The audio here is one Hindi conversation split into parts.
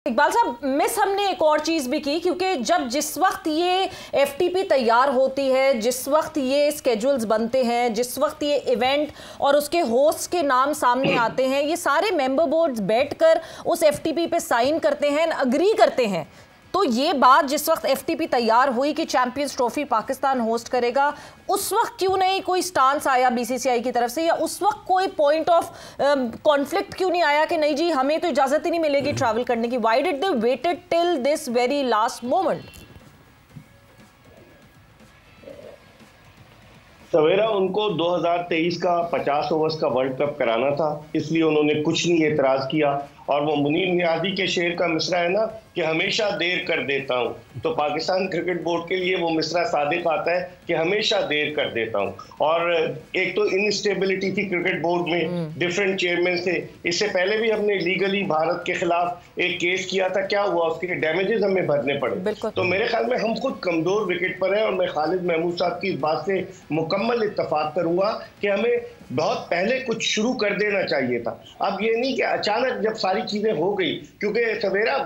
इकबाल साहब, मिस हमने एक और चीज भी की, क्योंकि जिस वक्त ये एफटीपी तैयार होती है, जिस वक्त ये स्केड्यूल्स बनते हैं, जिस वक्त ये इवेंट और उसके होस्ट के नाम सामने आते हैं, ये सारे मेंबर बोर्ड्स बैठकर उस एफटीपी पे साइन करते हैं, अग्री करते हैं। तो ये बात जिस वक्त एफटीपी तैयार हुई कि चैंपियंस ट्रॉफी पाकिस्तान होस्ट करेगा, उस वक्त क्यों नहीं कोई स्टांस आया बीसीसीआई की तरफ से, या उस वक्त कोई पॉइंट ऑफ कॉन्फ्लिक्ट क्यों नहीं आया कि नहीं जी हमें तो इजाजत ही नहीं मिलेगी ट्रैवल करने की? Why did they waited till this very last moment? सवेरा उनको 2023 का 50 ओवर्स का वर्ल्ड कप कराना था, इसलिए उन्होंने कुछ नहीं एतराज किया। और वो मुनीर नियाज़ी के शेर का मिसरा है ना कि हमेशा देर कर देता हूँ, तो पाकिस्तान क्रिकेट बोर्ड के लिए वो मिसरा सादिक आता है कि हमेशा देर कर देता हूँ। और एक तो इनस्टेबिलिटी थी क्रिकेट बोर्ड में, डिफरेंट चेयरमैन थे। इससे पहले भी हमने लीगली भारत के खिलाफ एक केस किया था, क्या हुआ? उसके डैमेजेस हमें भरने पड़े। तो मेरे ख्याल में हम खुद कमजोर विकेट पर हैं, और मैं खालिद महमूद साहब की इस बात से मुकम्मल इत्तफाक करूंगा कि हमें बहुत पहले कुछ शुरू कर देना चाहिए था। अब ये नहीं कि अचानक जब सारी चीजें हो गई, क्योंकि सवेरा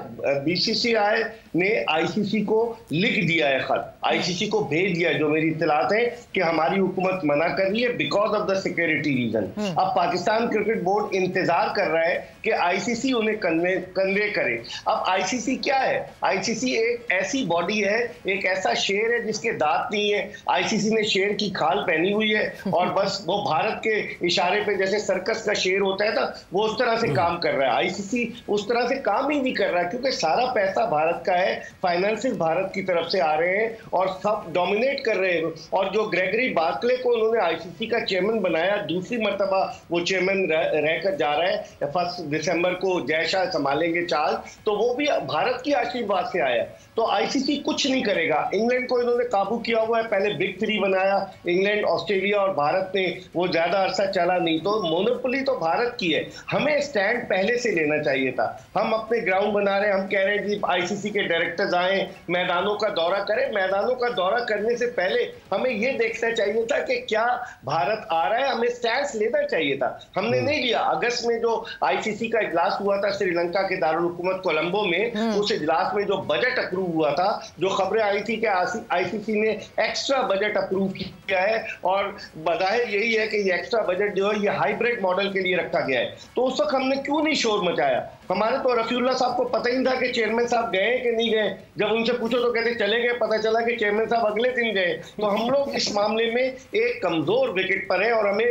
बीसीसीआई ने आईसीसी को लिख दिया है, खत आईसीसी को भेज दिया है, जो मेरी इत्तलात है कि हमारी हुकूमत मना कर रही है because of the security reason. अब पाकिस्तान क्रिकेट बोर्ड इंतजार कर रहा है कि आईसीसी उन्हें कन्वे करे। अब आईसीसी क्या है? आईसीसी एक ऐसी बॉडी है, एक ऐसा शेर है जिसके दांत नहीं है। आईसीसी ने शेर की खाल पहनी हुई है और बस वो भारत के इशारे पे, जैसे सर्कस का शेर होता है ना, वो उस तरह से काम कर रहा है। आईसीसी उस तरह से काम ही नहीं कर रहा, क्योंकि सारा पैसा भारत का है, फाइनेंसेस भारत की तरफ से आ रहे हैं और सब डोमिनेट कर रहे हैं। और जो ग्रेगरी बार्कले को उन्होंने आईसीसी का चेयरमैन बनाया, दूसरी मर्तबा वो चेयरमैन रहकर जा रहा है, 1 दिसंबर को जय शाह संभालेंगे चाल, तो वो भी भारत की आशीर्वाद से आया। तो आईसीसी कुछ नहीं करेगा। इंग्लैंड को इन्होंने काबू किया हुआ है, पहले बिग 3 बनाया, इंग्लैंड, ऑस्ट्रेलिया और भारत ने, वो ज्यादा अरसा चला नहीं, तो मोनोपोली तो भारत की है। हमें स्टैंड पहले से लेना चाहिए था। हम अपने ग्राउंड बना रहे हैं, हम कह रहे हैं कि आईसीसी के डायरेक्टर्स आए, मैदानों का दौरा करें। मैदानों का दौरा करने से पहले हमें ये देखना चाहिए था कि क्या भारत आ रहा है, हमें स्टैंड लेना चाहिए था। हमने नहीं लिया। अगस्त में जो आईसीसी का इजलास हुआ था श्रीलंका के दारुल हुकूमत कोलंबो में, उस इजलास में जो बजट अप्रूव हुआ था, जो खबरें आई थी कि आईसीसी ने एक्स्ट्रा बजट अप्रूव किया है, और बज़ाहिर यही है कि ये एक्स्ट्रा बजट जो है ये हाइब्रिड मॉडल के लिए रखा गया है। तो उस वक्त हमने क्यों नहीं शोर मचाया? हमारे तो रफीउल्लाह साहब को पता ही नहीं था कि चेयरमैन साहब गए कि नहीं गए। जब उनसे पूछो तो कहते चले गए, पता चला कि चेयरमैन साहब अगले दिन गए। तो हम लोग इस मामले में एक कमजोर विकेट पर है, और हमें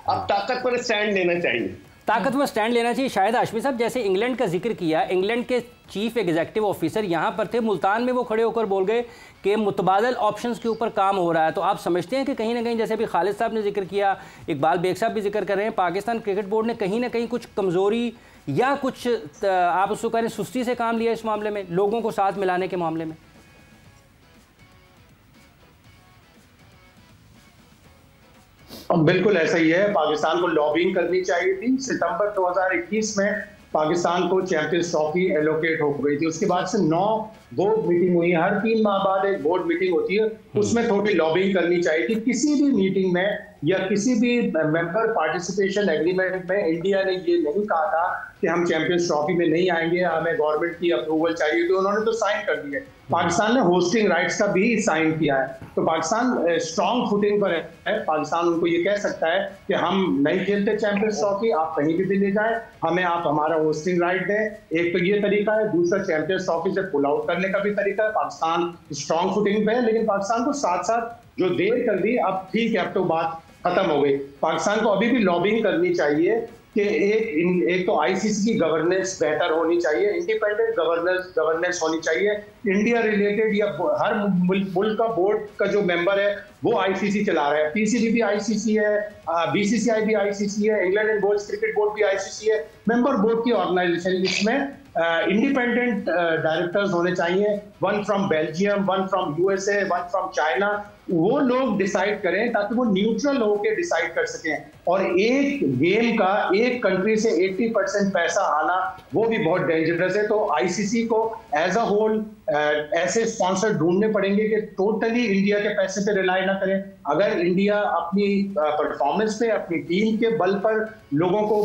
अब ताकतवर स्टैंड लेना चाहिए। ताकतवर स्टैंड लेना चाहिए। शायद हाशमी साहब, जैसे इंग्लैंड का जिक्र किया, इंग्लैंड के चीफ एग्जीक्यूटिव ऑफिसर यहाँ पर थे, मुल्तान में वो खड़े होकर बोल गए कि मुतबादल ऑप्शंस के ऊपर काम हो रहा है। तो आप समझते हैं कि कहीं ना कहीं, जैसे अभी खालिद साहब ने जिक्र किया, इकबाल बेग साहब भी जिक्र कर रहे हैं, पाकिस्तान क्रिकेट बोर्ड ने ना कहीं कुछ कमज़ोरी या कुछ आप उसको कह रहे हैं सुस्ती से काम लिया इस मामले में, लोगों को साथ मिलाने के मामले में? बिल्कुल ऐसा ही है। पाकिस्तान को लॉबिंग करनी चाहिए थी। सितंबर 2021 में पाकिस्तान को चैंपियंस ट्रॉफी एलोकेट हो गई थी। उसके बाद से 9 बोर्ड मीटिंग हुई है, हर 3 माह बाद एक बोर्ड मीटिंग होती है, उसमें थोड़ी लॉबिंग करनी चाहिए थी। किसी भी मीटिंग में या किसी भी मेंबर पार्टिसिपेशन एग्रीमेंट में इंडिया ने ये नहीं कहा था कि हम चैंपियंस ट्रॉफी में नहीं आएंगे, हमें गवर्नमेंट की अप्रूवल चाहिए, तो उन्होंने तो साइन कर दिए। पाकिस्तान ने होस्टिंग राइट्स का भी साइन किया है, तो पाकिस्तान स्ट्रॉन्ग फुटिंग पर है। पाकिस्तान उनको ये कह सकता है कि हम नहीं खेलते चैंपियंस ट्रॉफी, आप कहीं भी ले जाएं, हमें आप हमारा होस्टिंग राइट दें। एक तो ये तरीका है, दूसरा चैंपियंस ट्रॉफी से पुल आउट करने का भी तरीका है। पाकिस्तान स्ट्रॉन्ग फुटिंग पे है, लेकिन पाकिस्तान को साथ साथ जो देर कर दी, अब ठीक है, अब तो बात खत्म हो गई। पाकिस्तान को अभी भी लॉबिंग करनी चाहिए कि एक तो आईसीसी की गवर्नेंस बेहतर होनी चाहिए, इंडिपेंडेंट गवर्नेंस होनी चाहिए। इंडिया रिलेटेड या हर मुल्क का बोर्ड का जो मेंबर है वो आईसीसी चला रहा है। पीसीबी भी आईसीसी है, बीसीसीआई भी आईसीसी है, England and Wales cricket board भी आईसीसी है। मेंबर बोर्ड की ऑर्गेनाइजेशन, इसमें इंडिपेंडेंट डायरेक्टर्स होने चाहिए, 1 from Belgium, 1 from USA, 1 from China. वो लोग डिसाइड करें ताकि वो न्यूट्रल होकर डिसाइड कर सकें। और एक गेम का एक कंट्री से 80% पैसा आना वो भी बहुत डेंजरस है। तो आईसीसी को एज अ होल ऐसे स्पॉन्सर ढूंढने पड़ेंगे कि टोटली इंडिया के पैसे पे रिलाई ना करें। अगर इंडिया अपनी परफॉर्मेंस पे, अपनी टीम के बल पर लोगों को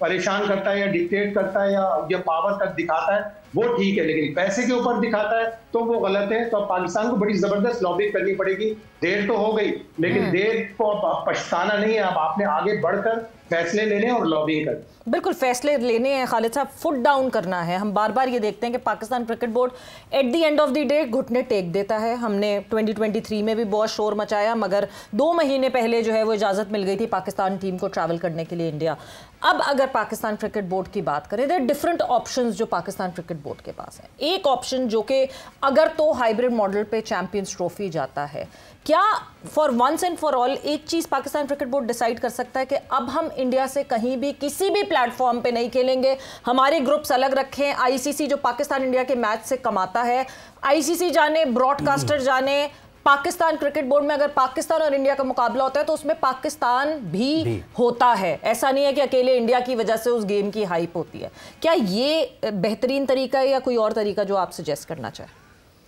परेशान करता है या डिक्टेट करता है या पावर तक दिखाता है, वो ठीक है, लेकिन पैसे के ऊपर दिखाता है तो वो गलत है। तो अब पाकिस्तान को बड़ी जबरदस्त लॉबिंग करनी पड़ेगी। देर तो हो गई, लेकिन देर को अब पछताना नहीं है। अब आपने आगे बढ़कर फैसले लेने और लॉबिंग कर, बिल्कुल फैसले लेने हैं खालिद साहब, फुट डाउन करना है। हम बार बार ये देखते हैं कि Pakistan cricket board at the end of the day घुटने टेक देता है। हमने 2023 में भी बहुत शोर मचाया, मगर 2 महीने पहले जो है वो इजाज़त मिल गई थी पाकिस्तान टीम को ट्रैवल करने के लिए इंडिया। अब अगर पाकिस्तान क्रिकेट बोर्ड की बात करें, देयर डिफरेंट ऑप्शंस जो पाकिस्तान क्रिकेट बोर्ड के पास है। एक ऑप्शन जो कि अगर तो हाइब्रिड मॉडल पे चैंपियंस ट्रॉफी जाता है, क्या for once and for all एक चीज पाकिस्तान क्रिकेट बोर्ड डिसाइड कर सकता है कि अब हम इंडिया से कहीं भी किसी भी प्लेटफॉर्म पे नहीं खेलेंगे, हमारे ग्रुप्स अलग रखें, आईसीसी जो पाकिस्तान इंडिया के मैच से कमाता है, आईसीसी जाने, ब्रॉडकास्टर जाने, पाकिस्तान क्रिकेट बोर्ड में अगर पाकिस्तान और इंडिया का मुकाबला होता है तो उसमें पाकिस्तान भी होता है। ऐसा नहीं है कि अकेले इंडिया की वजह से उस गेम की हाइप होती है। क्या ये बेहतरीन तरीका है या कोई और तरीका जो आप सजेस्ट करना चाहें?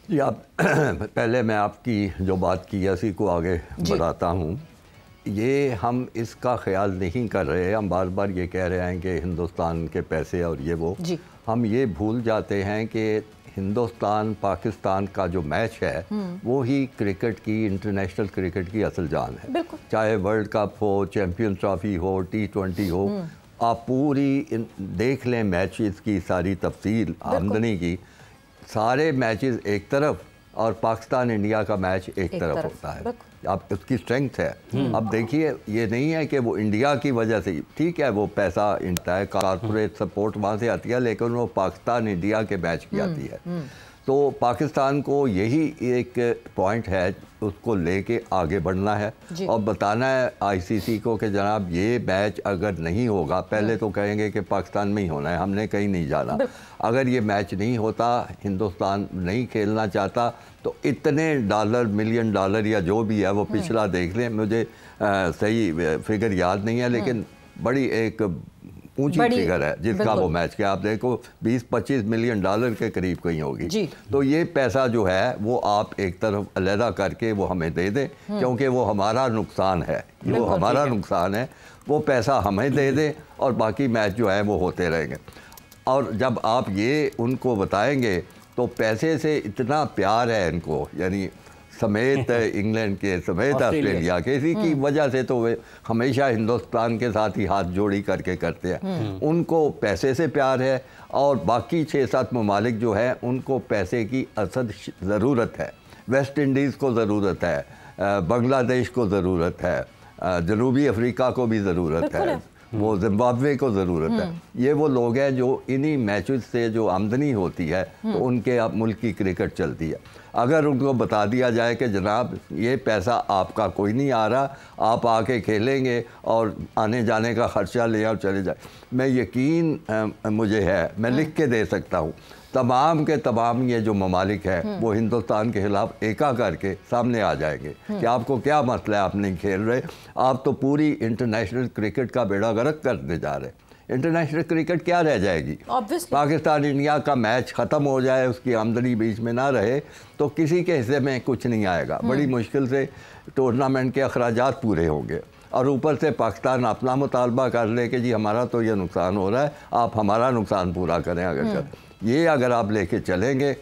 या पहले मैं आपकी जो बात की इसी को आगे बढ़ाता हूँ। ये हम इसका ख्याल नहीं कर रहे, हम बार बार ये कह रहे हैं कि हिंदुस्तान के पैसे और ये वो, हम ये भूल जाते हैं कि हिंदुस्तान पाकिस्तान का जो मैच है वो ही क्रिकेट की, इंटरनेशनल क्रिकेट की असल जान है। चाहे वर्ल्ड कप हो, चैम्पियंस ट्रॉफी हो, T20 हो, आप पूरी देख लें मैचेस की सारी तफसील, आमदनी की, सारे मैचेस एक तरफ और पाकिस्तान इंडिया का मैच एक तरफ होता है। अब उसकी स्ट्रेंथ है। अब देखिए, ये नहीं है कि वो इंडिया की वजह से, ठीक है वो पैसा इंटा है, कॉर्पोरेट सपोर्ट वहाँ से आती है, लेकिन वो पाकिस्तान इंडिया के मैच की आती है। तो पाकिस्तान को यही एक पॉइंट है, उसको लेके आगे बढ़ना है और बताना है आईसीसी को कि जनाब ये मैच अगर नहीं होगा, पहले तो कहेंगे कि पाकिस्तान में ही होना है, हमने कहीं नहीं जाना। अगर ये मैच नहीं होता, हिंदुस्तान नहीं खेलना चाहता, तो इतने डॉलर, मिलियन डॉलर या जो भी है वो पिछला देख लें, मुझे सही फिगर याद नहीं है, लेकिन बड़ी एक ऊंची फिगर है जिसका वो मैच के, आप देखो 20-25 मिलियन डॉलर के करीब कहीं होगी। तो ये पैसा जो है वो आप एक तरफ अलहदा करके वो हमें दे दें, क्योंकि वो हमारा नुकसान है, वो हमारा नुकसान है, वो पैसा हमें दे दें और बाकी मैच जो है वो होते रहेंगे। और जब आप ये उनको बताएंगे तो पैसे से इतना प्यार है इनको, यानी समेत इंग्लैंड के, समेत ऑस्ट्रेलिया के, इसी की वजह से तो वे हमेशा हिंदुस्तान के साथ ही हाथ जोड़ी करके करते हैं। उनको पैसे से प्यार है और बाकी 6-7 ममालिक जो है उनको पैसे की असद ज़रूरत है। वेस्ट इंडीज़ को ज़रूरत है, बांग्लादेश को ज़रूरत है, जनूबी अफ्रीका को भी ज़रूरत है, वो जिम्बाब्वे को ज़रूरत है। ये वो लोग हैं जो इन्हीं मैचेस से जो आमदनी होती है तो उनके अब मुल्क की क्रिकेट चलती है। अगर उनको बता दिया जाए कि जनाब ये पैसा आपका कोई नहीं आ रहा, आप आके खेलेंगे और आने जाने का ख़र्चा ले और चले जाए, मैं यकीन मुझे है, मैं लिख के दे सकता हूँ, तमाम के तमाम ये जो ममालिक हैं वो हिंदुस्तान के खिलाफ एका करके सामने आ जाएंगे कि आपको क्या मसला है, आप नहीं खेल रहे, आप तो पूरी इंटरनेशनल क्रिकेट का बेड़ा गर्क करने जा रहे। इंटरनेशनल क्रिकेट क्या रह जाएगी? पाकिस्तान इंडिया का मैच ख़त्म हो जाए, उसकी आमदनी बीच में ना रहे तो किसी के हिस्से में कुछ नहीं आएगा। बड़ी मुश्किल से टूर्नामेंट के अखराजात पूरे होंगे और ऊपर से पाकिस्तान अपना मुतालबा कर ले कि जी हमारा तो ये नुकसान हो रहा है, आप हमारा नुकसान पूरा करें। अगर आप लेके चलेंगे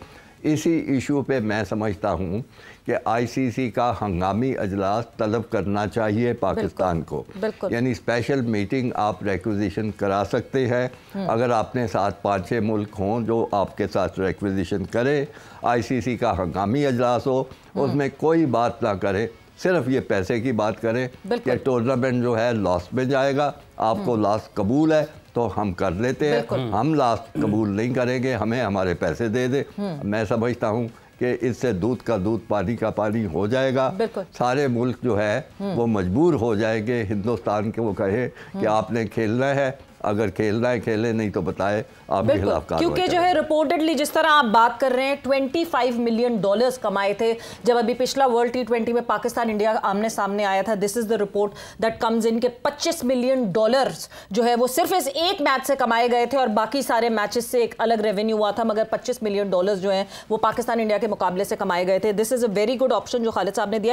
इसी इशू पे, मैं समझता हूँ कि आईसीसी का हंगामी अजलास तलब करना चाहिए पाकिस्तान को, यानी स्पेशल मीटिंग आप रिक्विजिशन करा सकते हैं। अगर आपने साथ 5-6 मुल्क हों जो आपके साथ रिक्विजिशन करे, आईसीसी का हंगामी अजलास हो, उसमें कोई बात ना करे, सिर्फ ये पैसे की बात करें कि टूर्नामेंट जो है लॉस में जाएगा, आपको लॉस कबूल है तो हम कर लेते हैं, हम लॉस कबूल नहीं करेंगे, हमें हमारे पैसे दे दे। मैं समझता हूँ कि इससे दूध का दूध, पानी का पानी हो जाएगा। सारे मुल्क जो है वो मजबूर हो जाएंगे हिंदुस्तान के, वो कहे कि आपने खेलना है, अगर खेलना है खेले, नहीं तो बताए आपके खिलाफ कार्रवाई। क्योंकि जो है रिपोर्टेडली जिस तरह आप बात कर रहे हैं, $25 मिलियन कमाए थे जब अभी पिछला वर्ल्ड T20 में पाकिस्तान इंडिया आमने सामने आया था। This is the report that comes in के $25 मिलियन जो है वो सिर्फ इस एक मैच से कमाए गए थे और बाकी सारे मैचेस से एक अलग रेवेन्यू हुआ था, मगर $25 मिलियन जो है वो पाकिस्तान इंडिया के मुकाबले से कमाए गए थे। This is a very good option जो खालिद साहब ने दिया।